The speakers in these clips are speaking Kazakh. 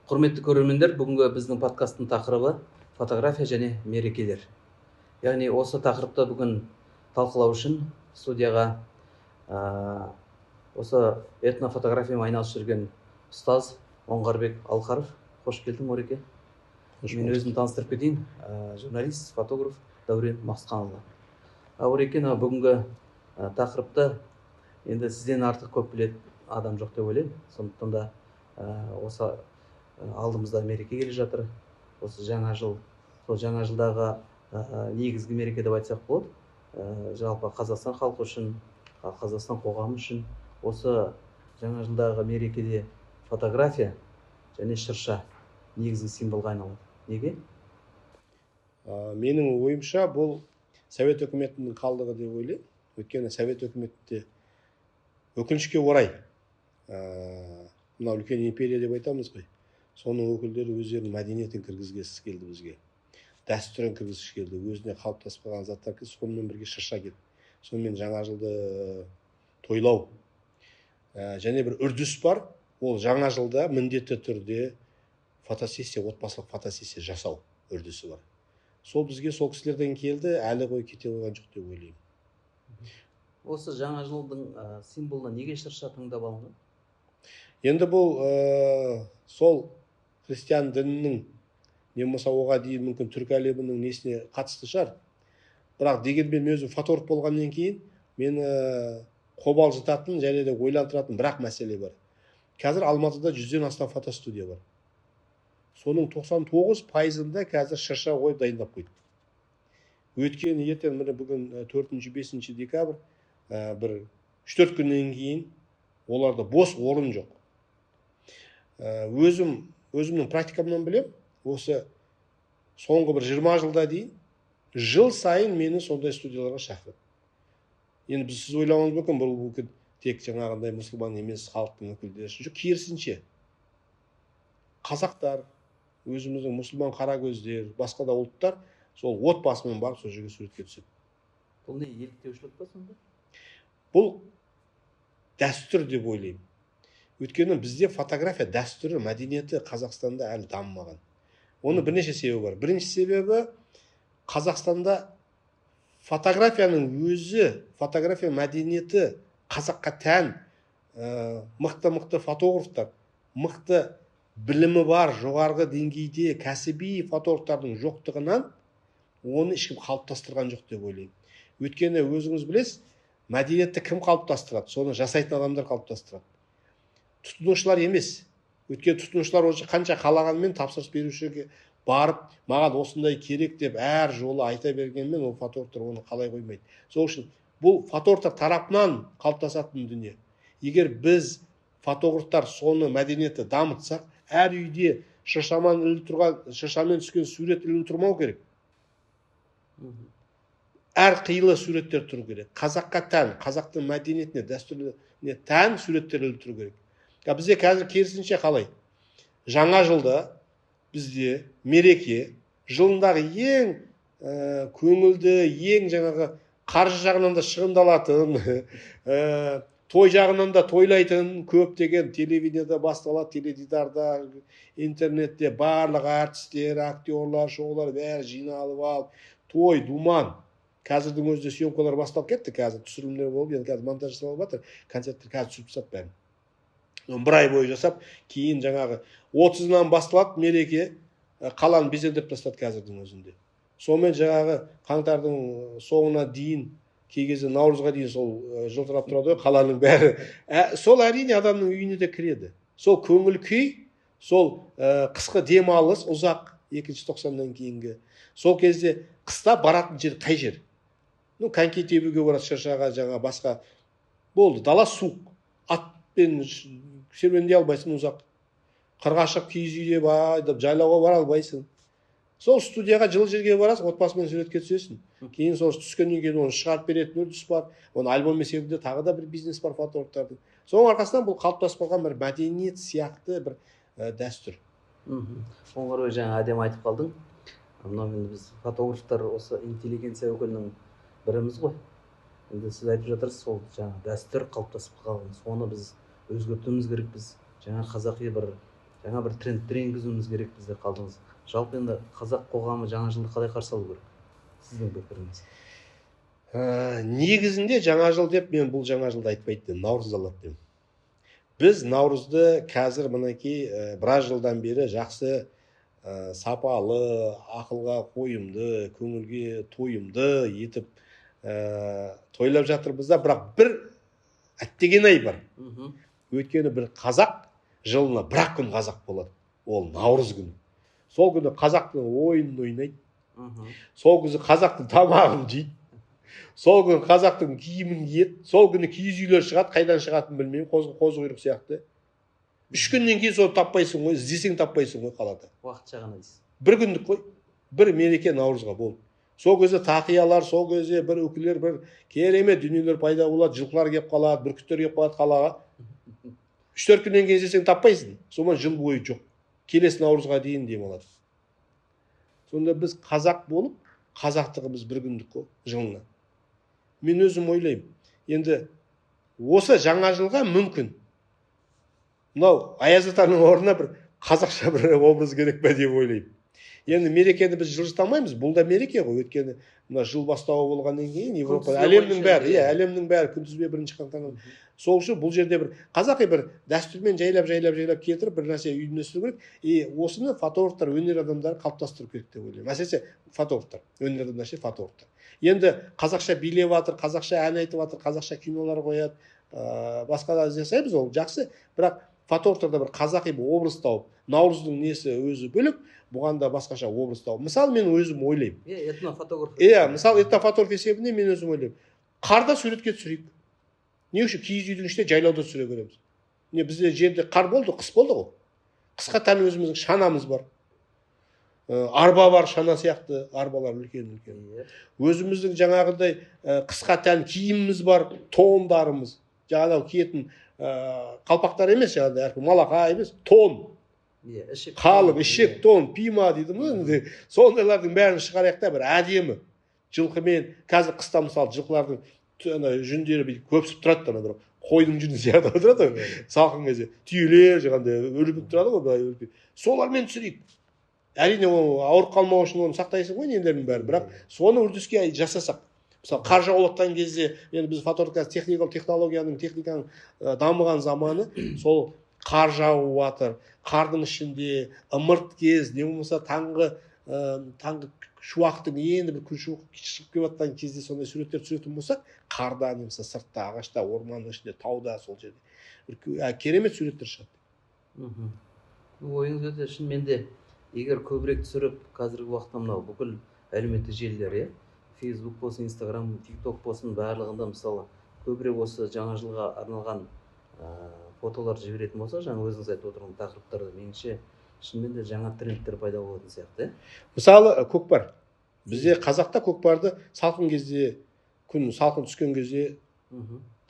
Құрметті көрермендер, бүгінгі біздің подкасттың тақырыбы фотография және мерекелер. Яғни осы тақырыпты бүгін талқылау үшін студияға осы этнофотографиямен айналысып жүрген ұстаз Оңғарбек Алқаров. Қош келдің, Ореке. Мен өзім таныстырып кетейін. Журналист, фотограф Дәурен Мақсұтханұлы. Орекені бүгінгі тақырыпты енді сізден артық көп білетін адам жоқ деп ойлаймын. Сондықтан да осы алдымызда мереке келе жатыр. Осы жаңа жыл, сол жаңа жылдағы негізгі мереке деп айтсақ болады. Жалпы Қазақстан халқы үшін, Қазақстан қоғамы үшін осы жаңа жылдағы мерекеде фотография және шырша негізгі символға айналады. Неге? Менің ойымша бұл Совет өкіметінің қалдығы деп ойлаймын. Өйткені Совет өкіметте өкінішке орай мына үлкен империя деп айтамыз ғой. Соның өкілдері өздерінің мәдениетін кіргізгісі келді бізге. Дәстүрін кіргізгісі келді. Өзіне қалыптасып қалған заттар келді. Сонымен бірге шырша келді. Сонымен жаңа жылды тойлау. Және бір үрдіс бар. Ол жаңа жылда міндетті түрде фотосессия, отбасылық фотосессия жасау үрдісі бар. Сол бізге сол кісілерден келді, әлі қой кете қойған жоқ деп ойлаймын. Осы жаңа жылдың символына неге шырша таңдап алынған? Енді бұл сол христиан дінінің не болмаса оған дейін мүмкін түркі әлемінің несіне қатысты шығар. Бірақ дегенмен мен өзім фотограф болғаннан кейін мені қобалжытатын және де ойландыратын бірақ мәселе бар. Қазір Алматыда 100-ден астам фотостудия бар. Соның 99%-ында қазір шырша қойып дайындап қойды. Өйткені ертең міне бүгін 4-5 декабрь, бір 3-4 күннен кейін оларда бос орын жоқ. Өзімнің практикамнан білем, осы соңғы бір 20 жылда дейін жыл сайын мені сондай студияларға шақырады. Енді сіз ойлауыңыз мүмкін, бұл тек жаңағындай мұсылман емес халықтың өкілдері үшін. Жоқ, керісінше қазақтар, өзіміздің мұсылман қаракөздер, басқа да ұлттар сол отбасымен барып сол жерге суретке түседі. Бұл не, еліктеушілік па сонда? Бұл дәстүр деп ойлаймын. Өйткені бізде фотография дәстүрі, мәдениеті Қазақстанда әлі дамымаған. Оның бірнеше себебі бар. Бірінші себебі Қазақстанда фотографияның өзі, фотография мәдениеті қазаққа тән, мықты фотографтар, мықты білімі бар, жоғарғы деңгейде кәсіби фотографтардың жоқтығынан оны ешкім қалыптастырған жоқ деп ойлаймын. Өйткені өзіңіз білесіз, мәдениетті кім қалыптастырады? Соны жасайтын адамдар қалыптастырады. Тұтынушылар емес. Өйткені тұтынушылар осы қанша қалағанмен тапсырыс берушіге барып, маған осындай керек деп әр жолы айта бергенмен ол фотографтар оны қалай қоймайды. Сол үшін бұл фотографтар тарапынан қалыптасатын дүние. Егер біз фотографтар соны мәдениетті дамытсақ, әр үйде шыршамен түскен сурет ілініп тұрмау керек. Әр қилы суреттер тұру керек. Қазаққа тән, қазақтың мәдениетіне, дәстүріне тән суреттер ілініп тұру керек. Бізде қазір керісінше қалай? Жаңа жылда бізде мереке, жылындағы ең көңілді, ең жаңағы қаржы жағынан да шығындалатын, той жағынан да тойлайтын көптеген телевидениеда басталады, теледидарда, интернетте барлық әртістер, актерлар, шоулар бәрі жиналып алып, той, думан. Қазірдің өзінде съемкалар басталып кетті, қазір түсірілімдер болып, енді қазір монтаж жасалып жатыр, концерттер қазір түсіріп тастап бәрін. Бір ай бойы жасап, кейін жаңағы 30-нан басталады мереке, қаланы безендіріп тастады қазірдің өзінде. Сонымен жаңағы қаңтардың соңына дейін, кей кезде наурызға дейін сол жылтырап тұрады, қаланың бәрі. Сол әрине адамның үйіне де кіреді. Сол көңіл күй, сол қысқы демалыс ұзақ 2-90-нан кейінгі. Сол кезде қыста баратын жер қай жер? Коньки тебуге барады, шыршаға, жаңа басқа. Болды, дала суық. Атпен серуендей албайсың ұзақ. Қырғашық киіз үйде байдап жайлауға бара албайсың. Сол студияға жылы жерге барасың, отбасымен суретке түсесің. Кейін сол түскеннен кейін оны шығарып беретін үрдіс бар. Оны альбом есебінде тағы да бір бизнес бар фотографтардың. Соның арқасынан бұл қалыптасып қалған бір мәдениет сияқты бір дәстүр. Оңғарбек, жаңа әдемі айтып қалдың. Мынау енді біз фотографтар осы интеллигенция өкілінің біріміз ғой. Енді сіз айтып жатырсыз, сол жаңа дәстүр қалыптасып қалған. Соны біз өзгертуіміз керек. Біз жаңа қазақи бір жаңа бір трендтер енгізуіміз керек біздер қалдыңыз. Жалпы енді қазақ қоғамы жаңа жылды қалай қарсы алу керек? Сіздің пікіріңіз. Негізінде жаңа жыл деп мен бұл жаңа жылды айтпайды едім, наурыз алады едім. Біз наурызды қазір мінекей біраз жылдан бері жақсы сапалы, ақылға қойымды, көңілге тойымды етіп тойлап жатырмыз да, бірақ бір әттеген ай бар. Өйткені бір қазақ жылына бір-ақ күн қазақ болады, ол наурыз күні. Сол күні қазақтың ойынын ойнайды, сол күні қазақтың тамағын жейді, сол күні қазақтың киімін киеді, сол күні киіз үйлер шығады, қайдан шығатынын білмеймін, қозы құйрық сияқты. 3 күннен кейін соны таппайсың ғой, іздесең таппайсың ғой қалада. Уақытша ғана дейсіз. Бір күндік қой, бір мереке наурызға болды. Сол кезде тақиялар, сол кезде бір өкілер, бір керемет дүниелер пайда болады, жылқылар келіп қалады, бүркіттер келіп қалады қалаға. 3-4 күннен кейін іздесең таппайсың, соған жыл бойы жоқ. Келесі наурызға дейін демалады. Сонда біз қазақ болып, қазақтығымыз бір күндік қой жылына. Мен өзім ойлаймын, енді осы жаңа жылға мүмкін мынау Аяз Атаның орнына бір қазақша бір образ керек пе деп ойлаймын. Енді мерекені біз жылжытамаймыз, бұл да мереке ғой, өйткені мына жыл бастауы болғаннан кейін Европа, әлемнің бәрі күнтізбе 1 қаңтардан. Сол үшін бұл жерде бір қазақи бір дәстүрмен жайлап кетіріп бір нәрсе үйірмелестіру керек. Осыны фотографтар, өнер адамдары қалыптастыру керек деп ойлаймын. Әсіресе фотографтар, өнер адамдар фотографтар. Енді қазақша билеп жатыр, қазақша ән айтып жатыр, қазақша кинолар қояды, басқа да жасаймыз, ол жақсы, бірақ фотографтарда бір қазақи бір образ тауып, наурыздың несі өзі бөлек, бұған да басқаша образ тауып. Мысалы мен өзім ойлаймын. Этнофотограф. Мысалы этнофотограф есебінде мен өзім ойлаймын. Қарда суретке түсірейік. Не үшін киіз үйдің ішінде жайлауда түсіре көреміз. Не бізде жерде қар болды, қыс болды ғой. Қысқа тән өзіміздің шанамыз бар. Арба бар, шана сияқты, арбалар үлкен. Өзіміздің жаңағыдай қысқа тән киіміміз бар, тондарымыз. Жаңағы киетін қалпақтар емес, жаңағыдай әркім малақа емес, тон. Қалың, ішек, тон, пима дейді ме? Сондайлардың бәрін шығарайық та бір әдемі. Жылқымен, қазір қыста мысалы жылқылардың жүндері көпсіп тұрады, бір қойдың жүні сияқты отырады, салқын кезде түйелер жаңағыдай үркіп тұрады ғой, солармен түсірейік. Әрине ол ауырып қалмау үшін оны сақтайсың ғой нелердің бәрі, бірақ соны үрдіске жасасақ. Мысалы қар жауыватқан кезде, енді біз фотография техниканың дамыған заманы, сол қар жауып жатыр, қардың ішінде ымырт кез, не болмаса таңғы шуақтың енді бір күн шығып келіп жатқан кезде сондай суреттер түсіретін болсақ, қарда, немесе сыртта, ағашта, орманның ішінде, тауда, сол жерде керемет суреттер шығады. Ойыңыз өте шынымен де, егер көбірек түсіріп, қазіргі уақытта мынау бүкіл әлеуметтік желілер, Facebook болсын, Instagram, TikTok болсын, барлығында мысалы көбірек осы жаңа жылға арналған фотолар жіберетін болса, жаңа өзіңіз айтып отырған тақырыптарды, меніңше шынымен де жаңа трендтер пайда болатын сияқты. Мысалы көкпар. Бізде қазақта көкпарды салқын кезде, күн салқын түскен кезде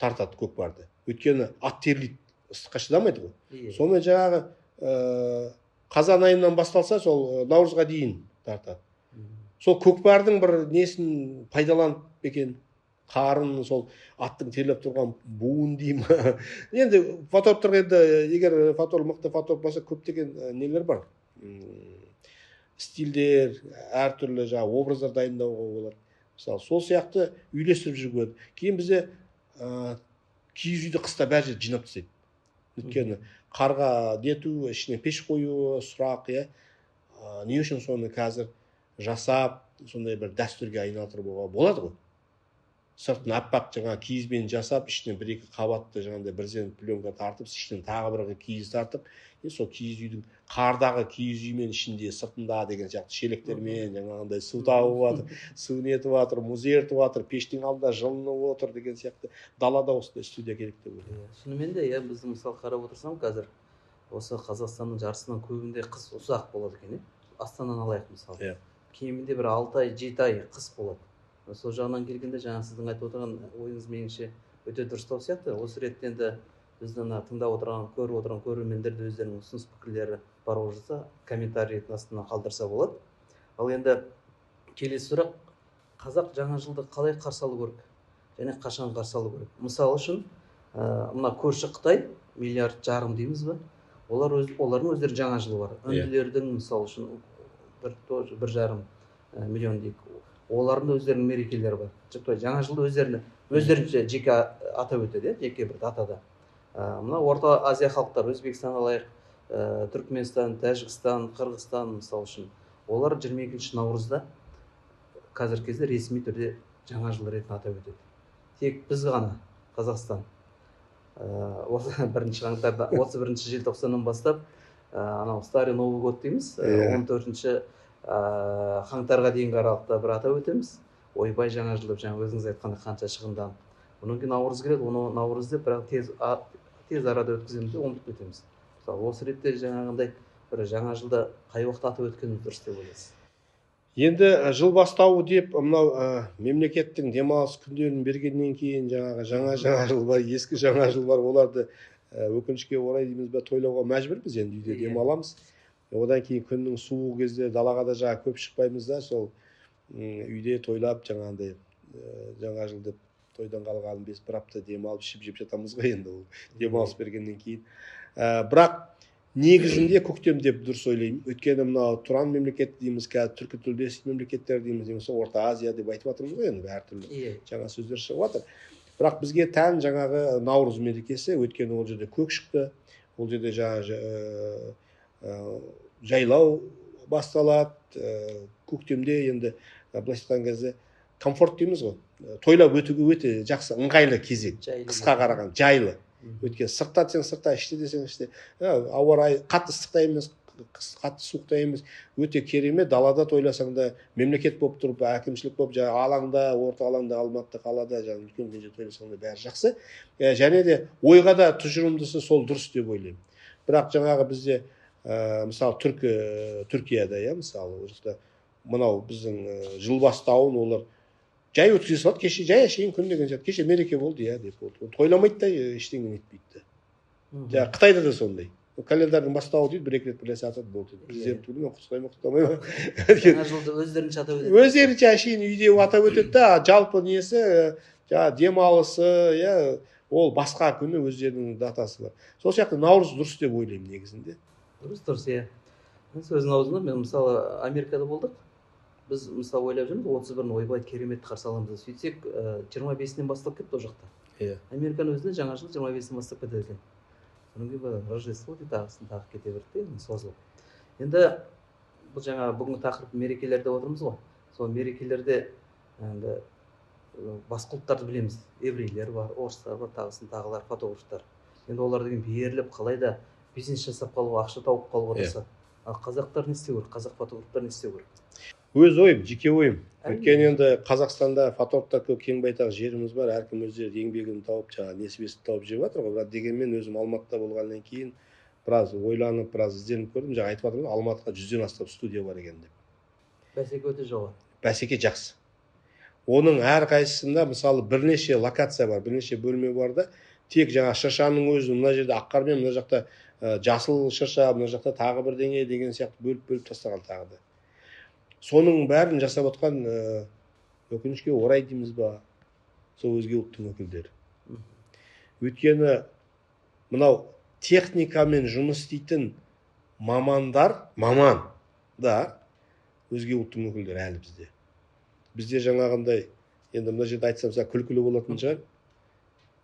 тартады көкпарды. Өйткені ат терлейді, ыстыққа шыдамайды ғой. Сонымен жаңағы қазан айынан басталса, сол наурызға дейін тартады. Сол көкпардың бір несін пайдаланып екен, қарын, сол аттың терлеп тұрған буын дейм. Енді фотографтарға енді, егер мықты фотограф болса, көптеген нелер бар. Стильдер, әртүрлі образдар дайындауға болады. Мысалы, сол сияқты үйлестіріп жүргізеді. Кейін бізде киіз үйді қыста бәрі жерде жинап тастайды. Өйткені қарға дету, ішіне пеш қою сұрақ, не үшін соны қазір жасап, сондай бір дәстүрге айналдыруға болады ғой. Сыртын аппақ киізбен жасап, ішінен 1-2 қабатты бірден пленка тартып, ішінен тағы бір киіз тартып, сол киіз үйдің қардағы киіз үймен ішінде сыртында деген сияқты шелектермен жаңағындай су тауып жатыр, су нетіп жатыр, мұз ертіп жатыр, пештің алдында жылынып отыр деген сияқты далада осындай студия керек деп ойлаймын. Шынымен де, біздің мысалы қарап отырсам, қазір осы Қазақстанның жартысынан көбінде қыс ұзақ болады екен. Астананы алайық мысалы. Кемінде бір 6 ай, 7 ай қыс болады. Сол жағынан келгенде, жаңа сіздің айтып отырған ойыңыз меніңше өте дұрыстау сияқты. Осы ретте енді біздің тыңдап отырған, көріп отырған көрермендерді өздерінің ұсыныс пікірлері бар болса, комментарийдің астына қалдырса болады. Ал енді келесі сұрақ, қазақ жаңа жылды қалай қарсы алу керек және қашан қарсы алу керек? Мысалы үшін, мына көрші Қытай, 1,5 миллиард дейміз бе? олардың өздерінің жаңа жылы бар. Үнділердің мысалы үшін 1,5 миллион дейік. Олардың өздерінің мерекелері бар. Жаңа жылды өздерінше жеке атап өтеді, жеке бір датада. Мына Орта Азия халықтары, Өзбекстан алайық, Түркменстан, Тәжікстан, Қырғызстан мысалы үшін, олар 22 наурызда қазіргі кезде ресми түрде жаңа жыл ретінде атап өтеді. Тек біз ғана Қазақстан 31 желтоқсаннан бастап анау Старый Новый год дейміз, 14 қаңтарға дейінгі аралықта бір атап өтеміз. Ойбай жаңа жыл деп, жаңа өзіңіз айтқандай қанша шығынданып. Одан кейін наурыз келеді, оны наурыз деп бірақ тез арада өткіземіз де ұмытып кетеміз. Осы ретте жаңағындай бір жаңа жылда қай уақытта атап өткеніміз дұрыс деп ойлайсыз? Енді жыл бастауы деп мынау мемлекеттің демалыс күндерін бергеннен кейін жаңа жыл бар, ескі жаңа жыл бар, оларды өкінішке орай дейміз бе, тойлауға мәжбүрміз, енді үйде демаламыз. Одан кейін күннің суық кезде далаға да көп шықпаймыз да, сол үйде тойлап жаңағындай жаңа жыл деп тойдан қалған 1 апта демалып ішіп жеп жатамыз ғой енді ол демалыс бергеннен кейін. Бірақ негізінде көктем деп дұрыс ойлаймын. Өйткені мынау тұран мемлекет дейміз, қазір түркі тілдес мемлекеттер дейміз, немесе Орта Азия деп айтып жатырмыз ғой енді, әртүрлі жаңа сөздер шығып жатыр. Бірақ бізге тән жаңағы наурыз мерекесі, өйткені ол жерде көк шықты, ол жерде жайлау басталады, көктемде енді былайша айтқан кезде комфорт дейміз ғой, тойлап өтуге өте жақсы, ыңғайлы кезең, қысқа қараған, жайлы. Өйткені сыртта десең сыртта, іште десең іште, ауа райы қатты ыстықта емес, қатты суықта емес, өте керемет. Далада тойласаң да мемлекет болып тұрып, әкімшілік болып, алаңда, орта алаңда, Алматы қалада үлкен кезде тойласаң да бәрі жақсы. Және де ойға да тұжырымдысы сол дұрыс деп ойлаймын. Бірақ жаңағы бізде мысалы Түркияда, мысалы мынау біздің жыл бастауын олар жай өткізе салады, кеше жай әшейін күн деген сияқты, кеше мереке болды деп болды. Тойламайды да, ештеңе нетпейді. Қытайда да сондай. Календардың бастауы дейді, 1-2 рет бірлесе атады болды. Президент мен құттықтаймын. Жаңа жылды өздерінше атап өтеді. Өздерінше әшейін үйде атап өтеді да, жалпы несі, демалысы, ол басқа күні өздерінің датасы бар. Сол сияқты наурыз дұрыс деп ойлаймын негізінде. Дұрыс, сөздің аузында мен мысалы Америкада болдық. Біз мысалы ойлап жүрміз, 31-ні ойбай керемет қарсы аламыз. Сөйтсек 25-нен бастап кетті ол жақта. Американың өзінде жаңа жыл 25-нен бастап кетеді екен. Содан кейін Рождество дейді, тағы кете берді, созылып. Енді бұл жаңа бүгінгі тақырып мерекелерде отырмыз ғой. Сол мерекелерде енді басқа ұлттарды білеміз. Еврейлер бар, орыстар бар, тағылар, фотографтар. Енді олар деген беріліп қалай да бизнес жасап қалуға, ақша тауып қалуға тырысады. Ал қазақтар не істеу керек? Қазақ фотографтар не істеу керек? Өз ойым, жеке ойым. Өйткені енді Қазақстанда фотографтар көп, кең байтақ жеріміз бар, әркім өздері еңбегін тауып, несібесін тауып жеп жатыр ғой. Бірақ дегенмен өзім Алматыда болғаннан кейін біраз ойланып, біраз ізденіп көрдім. Жаңа айтып жатырмын, Алматыға 100-ден астам студия бар екен деп. Бәсеке өте жоғары. Бәсеке жақсы. Оның әрқайсысында мысалы бірнеше локация бар, бірнеше бөлме бар да, тек жаңа шыршаның өзі мына жерде аққармен, мына жақта жасыл шырша, мына жақта тағы бірдеңе деген сияқты бөліп тастаған тағы да. Соның бәрін жасап отқан өкінішке орай дейміз ба, сол өзге ұлттың өкілдері. Өйткені мынау техникамен жұмыс істейтін маман да өзге ұлттың өкілдері әлі бізде. Бізде жаңағындай, енді мына жерде айтсам күлкілі болатын шығар.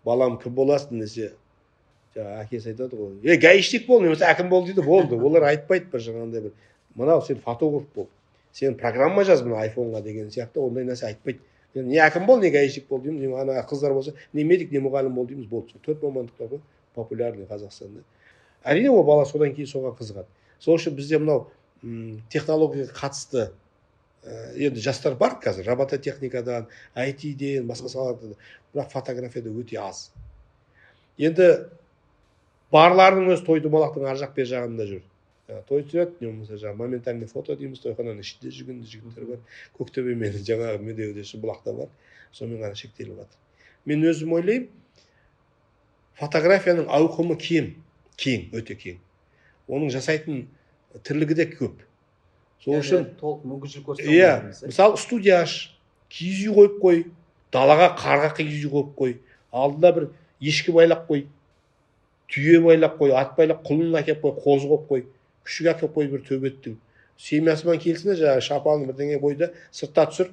Балам кім боласың десе, әкесі айтады ғой, гаишник бол, немесе әкім бол дейді, болды. Олар айтпайды бір жаңағындай бір, мынау сен фотограф бол, сен программа жаз мына айфонға деген сияқты, ондай нәрсе айтпайды. Не әкім бол, не гаишник бол дейміз, не ана қыздар болса, не медик, не мұғалім бол дейміз, болды. 4 мамандықтар ғой, популярный Қазақстанда. Әрине ол бала содан кейін соған қызығады. Сол үшін бізде мынау технологияға қатысты енді жастар бар қазір, робототехникадан, IT-ден, басқа саладан, бірақ фотографияда өте аз. Енді барлардың өз той домалақтың ар жақ бер жағында жүр. Той түсіреді, немесе моментальный фото дейміз, тойхананың ішінде жүрген жігіттер бар. Көктөбе мен жаңағы Медеуде Шымбұлақта бар. Сонымен ғана шектеліп жатыр. Мен өзім ойлаймын, фотографияның ауқымы кең, өте кең. Оның жасайтын тірлігі де көп. Сол үшін толық мүмкіншілік көрсетеміз. Мысалы студия аш, киіз үй қойып қой, далаға қарға киіз үй қойып қой, алдына бір ешкі байлап қой. түйе байлап қой, ат байлап, құлынын әкеп қой, қозы қойып қой, күшік әкеп қой, бір төбеттің семьясымен келсін де жаңағы шапанын бірдеңе қойды, сыртта түсір,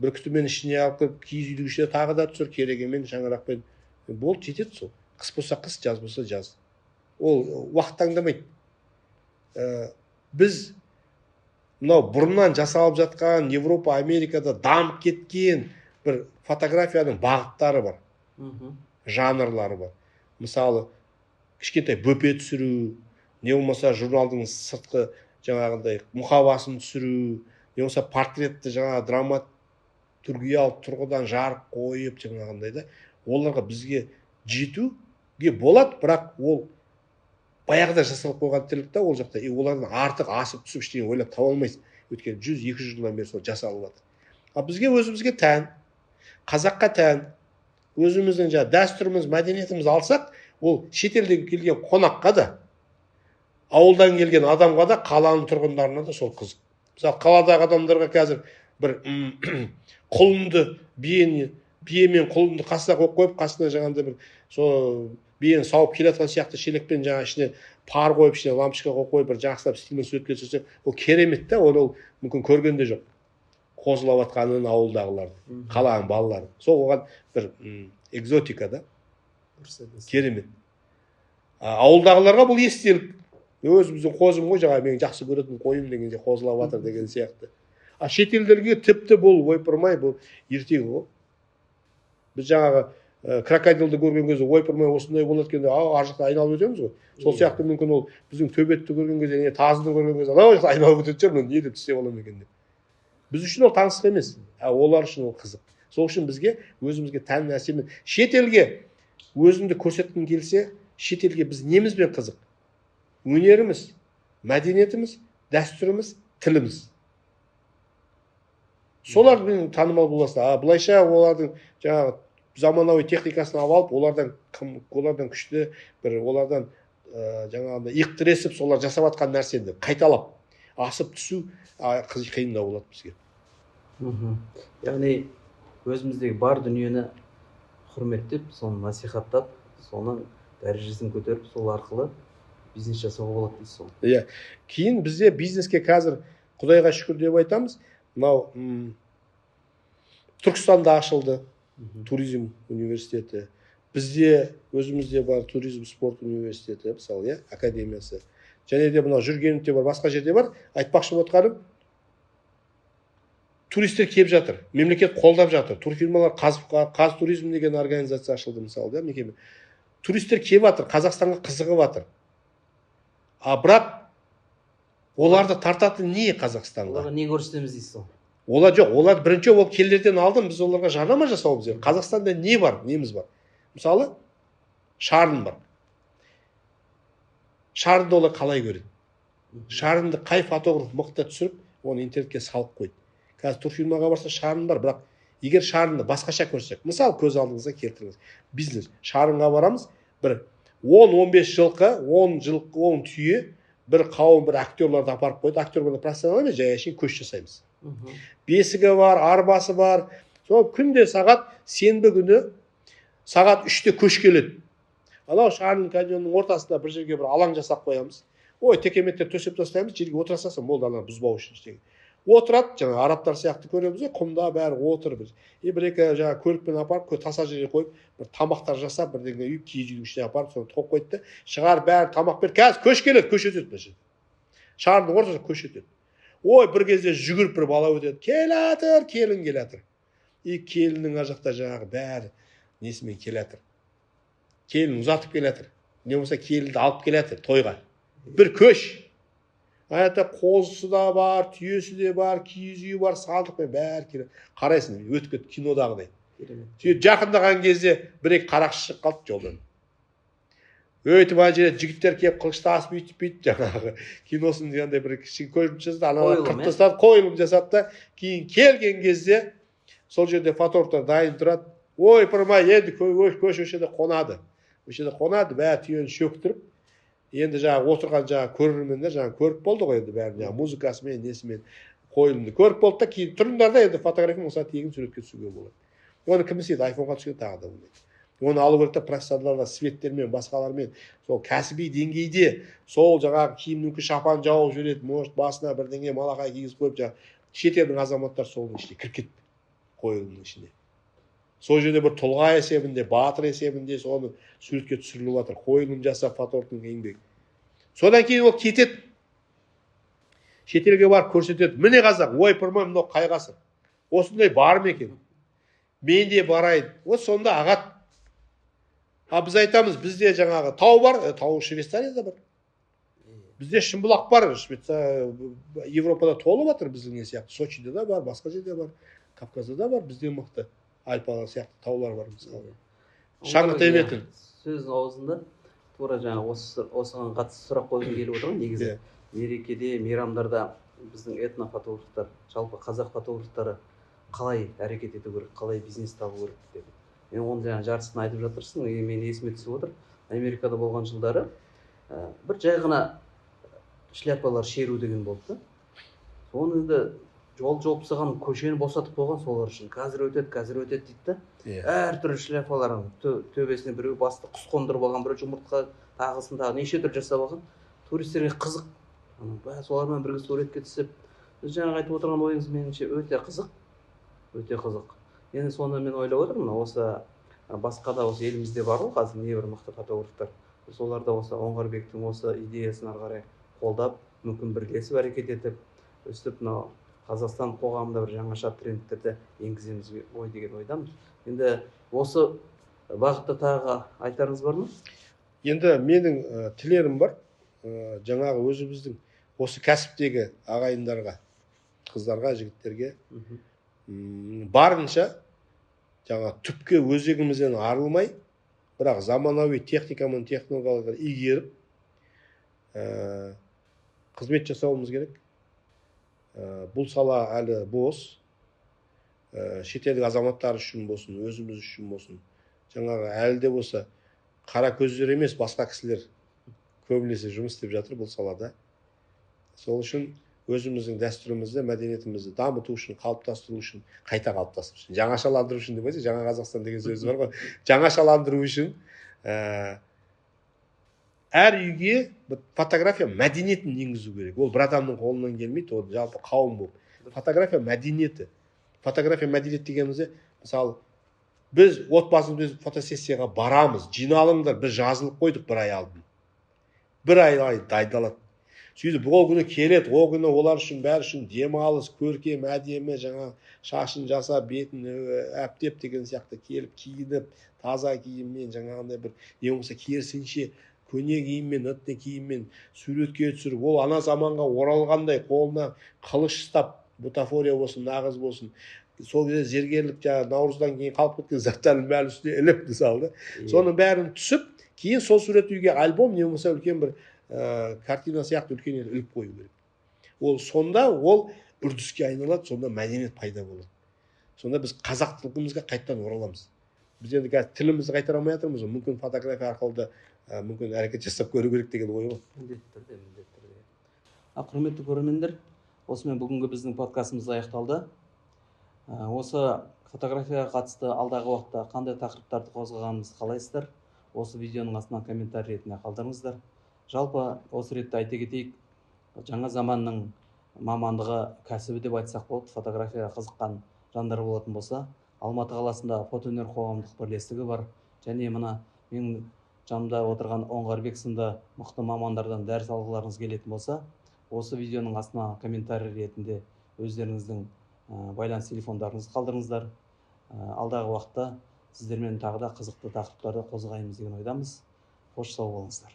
бір күтімен ішіне алып кіріп, киіз үйдің ішіне тағы да түсір, керегемен шаңырақпен болды, жетеді сол. Қыс болса қыс, жаз болса жаз. Ол уақыт таңдамайды. Біз мынау бұрыннан жасалып жатқан Европа, Америкада дамып кеткен бір фотографияның бағыттары бар, жанрлары бар. Мысалы, кішкентай бөпе түсіру, не болмаса журналдың сыртқы жаңағындай мұқабасын түсіру, не болмаса портретті жаңа драматургиялық тұрғыдан жарық қойып жаңағындай да, оларға бізге жетуге болады, бірақ ол баяғыда жасалып қойған тірлік та ол жақта, олардан артық асып түсіп ештеңе ойлап таба алмайсың. Өйткені 100-200 жылдан бері сол жасалып жатыр. Ал бізге өзімізге тән, қазаққа тән, өзіміздің жаңа дәстүріміз, мәдениетіміз алсақ, ол шетелден келген қонаққа да, ауылдан келген адамға да, қаланың тұрғындарына да сол қызық. Мысалы, қаладағы адамдарға қазір бір құлынды, бие мен құлынды қасына қойып, қасына жаңағындай бір сол биені сауып келатқан сияқты шелекпен жаңа ішіне пар қойып, ішіне лампочка қойып, бір жақсылап стильмен суретке түсірсе, ол керемет та, оны ол мүмкін көрген де жоқ. Қозылап жатқанын ауылдағылардың, қаланың балалары. Сол оған бір экзотика да, керемет. Ауылдағыларға бұл естелік. Өзіміздің қозым ғой, жаңа мен жақсы көретін қойым дегенде қозылап жатыр деген сияқты. А шетелдерге тіпті бұл ойпырмай, бұл ертегі ғой. Біз жаңағы крокодилді көрген кезде ойпырмай осындай болады екен, ар жақта айналып өтеміз ғой. Сол сияқты мүмкін ол біздің төбетті көрген кезде, тазыны көрген кезде, ана жақта айналып өтетін шығар, не деп істеп аламын екен деп. Біз үшін ол таңсық емес, олар үшін ол қызық. Сол үшін бізге өзімізге тән нәрсемен шетелге өзіңді көрсеткің келсе, шетелге біз немізбен қызық? Өнеріміз, мәдениетіміз, дәстүріміз, тіліміз. Солар мен танымал боласың. Бұлайша олардың жаңағы заманауи техникасын алып, олардан күшті, бір олардан жаңағында иқтіресіп, солар жасап жатқан нәрсені қайталап, асып түсу қиындау болады бізге. Яғни өзіміздегі бар дүниені құрметтеп, соны насихаттап, соның дәрежесін көтеріп, сол арқылы бизнес жасауға болады дейсіз сол. Иә. Кейін бізде бизнеске қазір Құдайға шүкір деп айтамыз. Мынау Түркістанда ашылды туризм университеті. Бізде өзімізде бар туризм спорт университеті, мысалы, академиясы. Және де мынау Жүргенівте бар, басқа жерде бар. Айтпақшы отқаным, туристер келіп жатыр, мемлекет қолдап жатыр. Турфирмалар, Қазтуризм деген организация ашылды, мысалы, мекеме. Туристер келіп жатыр, Қазақстанға қызығып жатыр. Бірақ оларды тартатын не Қазақстанға? Оларға не көрсетеміз дейсіз сол? Олар жоқ, олар бірінші ол келдерден алдын біз оларға жарнама жасауымыз керек. Қазақстанда не бар, неміз бар? Мысалы, шарын бар. Шарынды олар қалай көреді? Шарынды қай фотограф мықты түсіріп, оны интернетке салып қойды. Қазір турфирмаға барса шарын бар, бірақ егер шарынды басқаша көрсек, мысалы көз алдыңызға келтіріңіз. Бизнес, шарынға барамыз, бір 10-15 жылқы, 10 түйе, бір қауым, бір актерларды апарып қойды. Актерларды профессионал емес, жай әшейін көш жасаймыз. Бесігі бар, арбасы бар. Сол күнде сенбі күні сағат 3-те көш келеді. Анау шарын каньонның ортасында бір жерге бір алаң жасап қоямыз. Ой, текеметтер төсеп тастаймыз, жерге отыра салсам, болды, ана бұзбау үшін істеген. Отырады, жаңа арабтар сияқты көреміз, құмда бәрі отырып. Бір-екі жаңа көлікпен апарып, таса жерге қойып, бір тамақтар жасап, бірдеңе үйіп, киіз үйдің ішіне апарып, соны тоқып қойды. Шығар бәрі тамақ бер, қазір көш келеді, көш өтеді. Шарының ортасында көш өтеді. Ой, бір кезде жүгіріп бір бала өтеді. Келатыр, келін келатыр. Келіннің ар жақта жаңағы бәрі несімен келатыр. Келін ұзатып келатыр. Не болса келінді алып келатыр тойға. Бір көш. Аяқта қозысы да бар, түйесі де бар, киіз үйі бар, сандықпен бәрі келеді. Қарайсың, өтіп кетті кинодағыдай. Жақындаған кезде бір-екі қарақшы шығып қалды жолдан. Өйтіп ана жерде жігіттер келіп қылыштасып өйтіп жаңағы киносын дегенде бір кішкене көріп жасады, ана қырып тастады, қойылым жасады да, кейін келген кезде сол жерде фотографтар дайын тұрады. Ой, пырмай, енді көш өшеде қонады. Өшеде қонады, бәрі түйені шөктіріп, енді жаңағы отырған жаңағы көрермендер жаңағы көріп болды ғой, енді бәрін жаңағы музыкасымен, несімен қойылымды көріп болды да, кейін тұрыңдар да енді фотография болса тегін суретке түсуге болады. Оны кім істейді? Айфонға түскен тағы да Оны алу керек та профессорларға, светтермен, басқалармен сол кәсіби деңгейде сол жаңағы киімнің шапан жауып жүреді, может басына бірдеңе малақай кигізіп қойып, жаңағы шетелдің азаматтары соның ішіне кіріп кетті, қойылымның ішіне. Сол жерде бір тұлға есебінде, батыр есебінде соны суретке түсіріліп жатыр, қойылым жасап фотографтың еңбегі. Содан кейін ол кетеді, шетелге барып көрсетеді. Міне қазақ, ойпырмай, мынау қай ғасыр, осындай бар ма екен, мен де барайын. Вот сонда ағат. Біз айтамыз, бізде жаңағы тау бар, тау Швейцарияда бар. Бізде Шымбұлақ бар, Европада толып жатыр біздің сияқты. Сочиде да бар, басқа жерде бар, Кавказда да бар, бізде мықты Альпалар сияқты таулар бар мысалы. Шаңғы тебетін. Сөздің аузында тура жаңа осыған қатысты сұрақ қойғым келіп отырған негізі. Мерекеде, мейрамдарда біздің этнофотографтар, жалпы қазақ фотографтары қалай әрекет ету керек, қалай бизнес табу керек деп. Мен оны жаңа жарысын айтып жатырсың, мен есіме түсіп отыр. Америкада болған жылдары бір жай ғана шляпалар шеру деген болды. Соны енді жол жауып тастаған, көшені босатып қойған солар үшін. Қазір өтеді дейді да. Әртүрлі шляпаларын төбесіне біреу басты құс қондырып алған, біреу жұмыртқа тағысын тағы неше түрлі жасап алған. Туристерге қызық. Солармен бірге суретке түсіп, сіз жаңа айтып отырған ойыңыз меніңше өте қызық. Өте қызық. Енді сонда мен ойлап отырмын, осы басқа да осы елімізде бар ғой қазір небір мықты фотографтар. Соларда осы Оңғарбектің осы идеясын ары қарай қолдап, мүмкін бірлесіп әрекет етіп, өстіп мынау Қазақстан қоғамында бір жаңаша трендтерді енгіземіз ой деген ойдамыз. Енді осы бағытта тағы айтарыңыз бар ма? Енді менің тілерім бар. Жаңағы өзіміздің осы кәсіптегі ағайындарға, қыздарға, жігіттерге барынша жаңа түпке өзегімізден арылмай, бірақ заманауи техникамен технологияларды игеріп қызмет жасауымыз керек. Бұл сала әлі бос. Шетелдік азаматтар үшін болсын, өзіміз үшін болсын. Жаңағы әлі де болса қара көздер емес, басқа кісілер көбінесе жұмыс істеп жатыр бұл салада. Сол үшін өзіміздің дәстүрімізді, мәдениетімізді дамыту үшін, қалыптастыру үшін, қайта қалыптастыру үшін, жаңашаландыру үшін деп айтса, жаңа Қазақстан деген сөз бар ғой. Жаңашаландыру үшін әр үйге фотография мәдениетін енгізу керек. Ол бір адамның қолынан келмейді, ол жалпы қауым болып. Фотография мәдениеті. Фотография мәдениеті дегенімізде, мысалы, біз отбасымыз фотосессияға барамыз, жиналыңдар, біз жазылып қойдық бір ай алдын. Бір ай дайындалады. Сөйтіп ол күні келеді, ол күні олар үшін бәрі үшін демалыс, көркем, әдемі, жаңа шашын жасап, бетін әптеп деген сияқты келіп, киініп, таза киіммен, жаңағындай бір ең болса керісінше көне киіммен, этно киіммен суретке түсіріп, ол ана заманға оралғандай қолына қылыш ұстап, бутафория болсын, нағыз болсын, сол кезде зергерлік наурыздан кейін қалып кеткен заттардың бәрін үстіне іліп мысалы. Соның бәрін түсіп, кейін сол сурет үйге альбом не болмаса үлкен бір картина сияқты үлкен іліп қою керек. Ол сонда ол үрдіске айналады, сонда мәдениет пайда болады. Сонда біз қазақтылығымызға қайтадан ораламыз. Біз енді қазір тілімізді қайтара алмай жатырмыз, мүмкін фотография арқылы да мүмкін әрекет жасап көру керек деген ой ғой. Міндетті түрде. Құрметті көрермендер, осымен бүгінгі біздің подкастымыз аяқталды. Осы фотографияға қатысты алдағы уақытта қандай тақырыптарды қозғағанымызды қалайсыздар? Осы видеоның астына комментарий ретінде қалдырыңыздар. Жалпы осы ретте айта кетейік, жаңа заманның мамандығы кәсібі деп айтсақ болады, фотографияға қызыққан жандар болатын болса, Алматы қаласында фотоөнер қоғамдық бірлестігі бар, және мына менің жанымда отырған Оңғарбек сынды мықты мамандардан дәріс алғыларыңыз келетін болса, осы видеоның астына комментарий ретінде өздеріңіздің байланыс телефондарыңызды қалдырыңыздар. Алдағы уақытта сіздермен тағы да қызықты тақырыптарды қозғаймыз деген ойдамыз. Қош сау болыңыздар.